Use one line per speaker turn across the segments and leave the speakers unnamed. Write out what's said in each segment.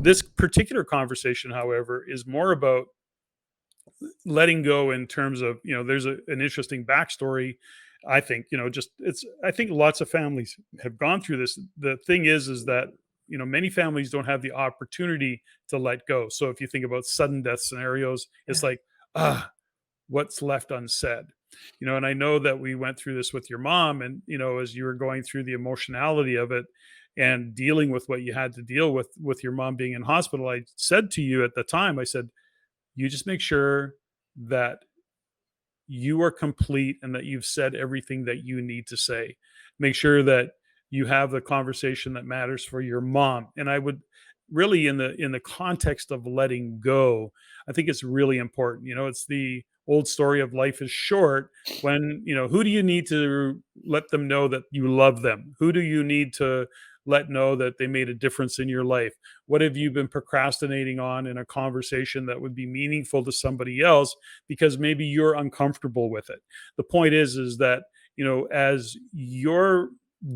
This particular conversation, however, is more about letting go in terms of, there's an interesting backstory. I think, just I think lots of families have gone through this. The thing is that, many families don't have the opportunity to let go. So if you think about sudden death scenarios, it's
Yeah.
like, ah, what's left unsaid? And I know that we went through this with your mom, and, as you were going through the emotionality of it and dealing with what you had to deal with your mom being in hospital, I said to you at the time, I said, you just make sure that you are complete and that you've said everything that you need to say. Make sure that you have the conversation that matters for your mom. And I would really, in the context of letting go, I think it's really important. It's the old story of life is short. When, who do you need to let them know that you love them? Who do you need to let know that they made a difference in your life? What have you been procrastinating on in a conversation that would be meaningful to somebody else because maybe you're uncomfortable with it? The point is that, as your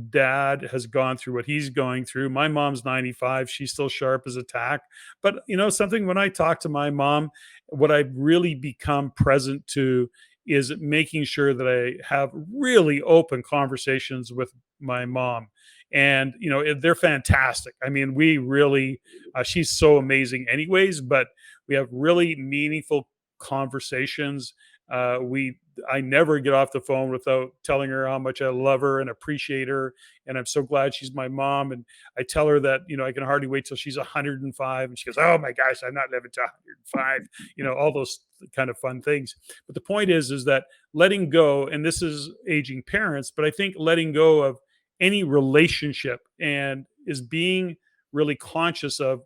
dad has gone through what he's going through, my mom's 95, she's still sharp as a tack. But, something, when I talk to my mom, what I've really become present to is making sure that I have really open conversations with my mom. And, they're fantastic. I mean, we really, she's so amazing anyways, but we have really meaningful conversations. I never get off the phone without telling her how much I love her and appreciate her, and I'm so glad she's my mom. And I tell her that, I can hardly wait till she's 105, and she goes, "Oh my gosh, I'm not living to 105." All those kind of fun things. But the point is that letting go, and this is aging parents, but I think letting go of any relationship and is being really conscious of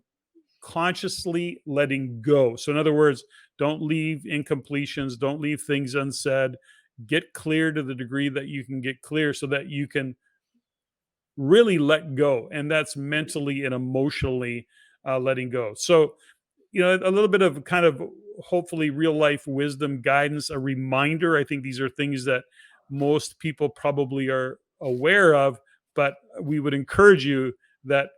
consciously letting go. So, in other words, don't leave incompletions, don't leave things unsaid. Get clear to the degree that you can get clear so that you can really let go. And that's mentally and emotionally letting go. So, a little bit of kind of hopefully real life wisdom, guidance, a reminder. I think these are things that most people probably are aware of, but we would encourage you that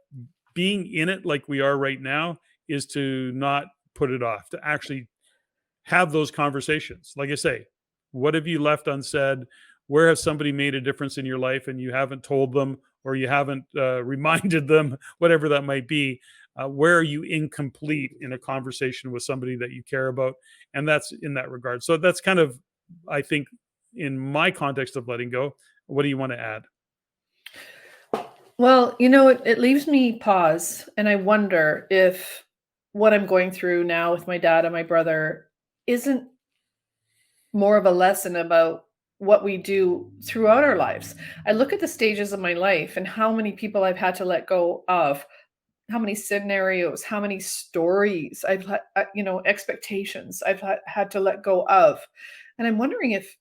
being in it like we are right now is to not put it off, to actually have those conversations. Like I say, what have you left unsaid? Where has somebody made a difference in your life and you haven't told them, or you haven't reminded them, whatever that might be? Where are you incomplete in a conversation with somebody that you care about? And that's in that regard. So that's kind of, I think, in my context of letting go. What do you want to add?
Well, it leaves me pause, and I wonder if what I'm going through now with my dad and my brother isn't more of a lesson about what we do throughout our lives. I look at the stages of my life and how many people I've had to let go of, how many scenarios, how many stories I've had, expectations had to let go of. And I'm wondering if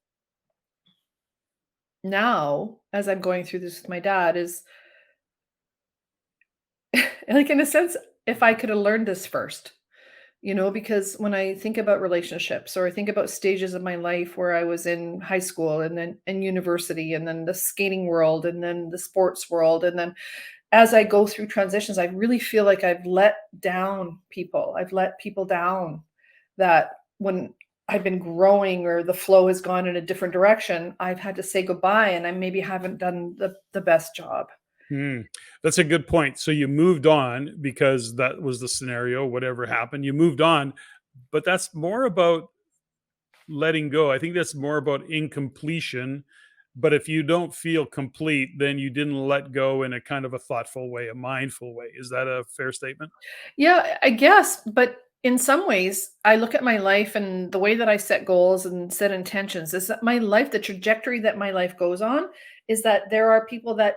now, as I'm going through this with my dad, is like, in a sense, if I could have learned this first. Because when I think about relationships, or I think about stages of my life where I was in high school and then in university and then the skating world and then the sports world, and then as I go through transitions, I really feel like I've let down people. I've let people down, that when I've been growing or the flow has gone in a different direction, I've had to say goodbye, and I maybe haven't done the best job.
Hmm. That's a good point. So you moved on because that was the scenario, whatever happened, you moved on, but that's more about letting go. I think that's more about incompletion. But if you don't feel complete, then you didn't let go in a kind of a thoughtful way, a mindful way. Is that a fair statement?
Yeah, I guess, but in some ways, I look at my life and the way that I set goals and set intentions is that my life, the trajectory that my life goes on, is that there are people that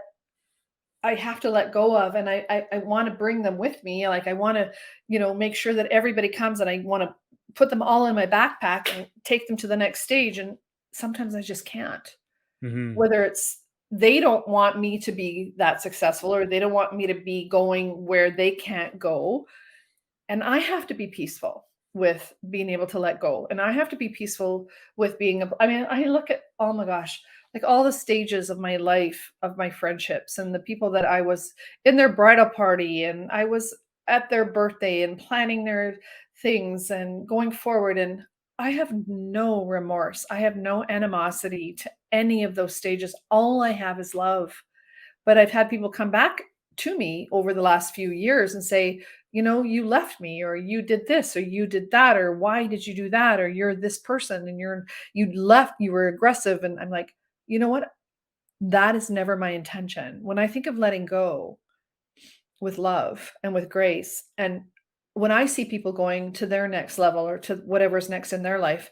I have to let go of, and I want to bring them with me. Like, I want to, make sure that everybody comes, and I want to put them all in my backpack and take them to the next stage. And sometimes I just can't.
Hmm.
Whether it's they don't want me to be that successful, or they don't want me to be going where they can't go, and I have to be peaceful with being able to let go. And I have to be peaceful with being I mean, I look at, oh my gosh, like all the stages of my life, of my friendships, and the people that I was in their bridal party, and I was at their birthday and planning their things and going forward. And I have no remorse. I have no animosity to any of those stages. All I have is love. But I've had people come back to me over the last few years and say, you left me, or you did this, or you did that, or why did you do that, or you're this person and you left, you were aggressive. And I'm like, you know what? That is never my intention. When I think of letting go with love and with grace, and when I see people going to their next level or to whatever's next in their life,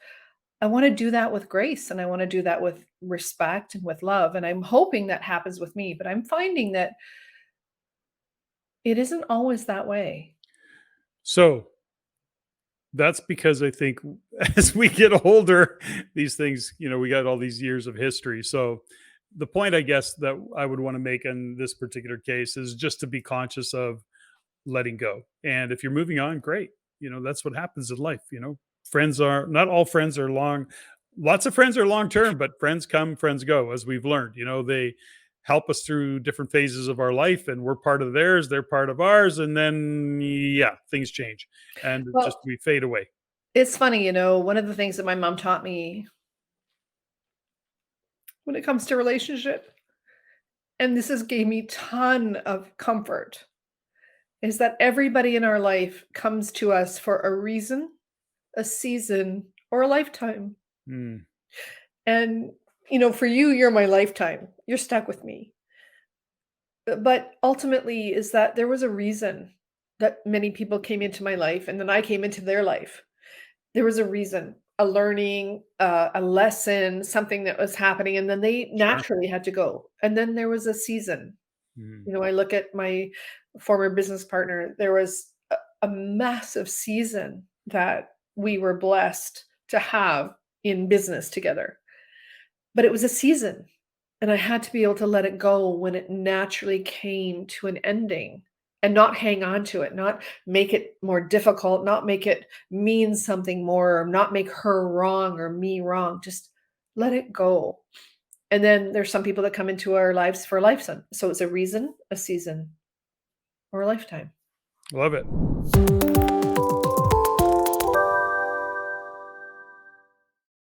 I want to do that with grace and I want to do that with respect and with love. And I'm hoping that happens with me, but I'm finding that it isn't always that way.
So that's because I think as we get older, these things, we got all these years of history. So the point I guess that I would want to make in this particular case is just to be conscious of letting go. And if you're moving on, great. That's what happens in life. Friends are not all friends are long. Lots of friends are long term, but friends come, friends go, as we've learned. They help us through different phases of our life, and we're part of theirs, they're part of ours. And then, yeah, things change and just
Well,
we fade away.
it's funny, one of the things that my mom taught me when it comes to relationship, and this has gave me ton of comfort, is that everybody in our life comes to us for a reason, a season, or a lifetime.
Mm,
And, for you, you're my lifetime. You're stuck with me. But ultimately, is that there was a reason that many people came into my life and then I came into their life. There was a reason, a learning, a lesson, something that was happening, and then they
sure.
naturally had to go. And then there was a season.
Mm,
I look at my former business partner, there was a massive season that we were blessed to have in business together. But it was a season, and I had to be able to let it go when it naturally came to an ending and not hang on to it, not make it more difficult, not make it mean something more, or not make her wrong or me wrong. Just let it go. And then there's some people that come into our lives for a lifetime. So it's a reason, a season, or a lifetime.
love it.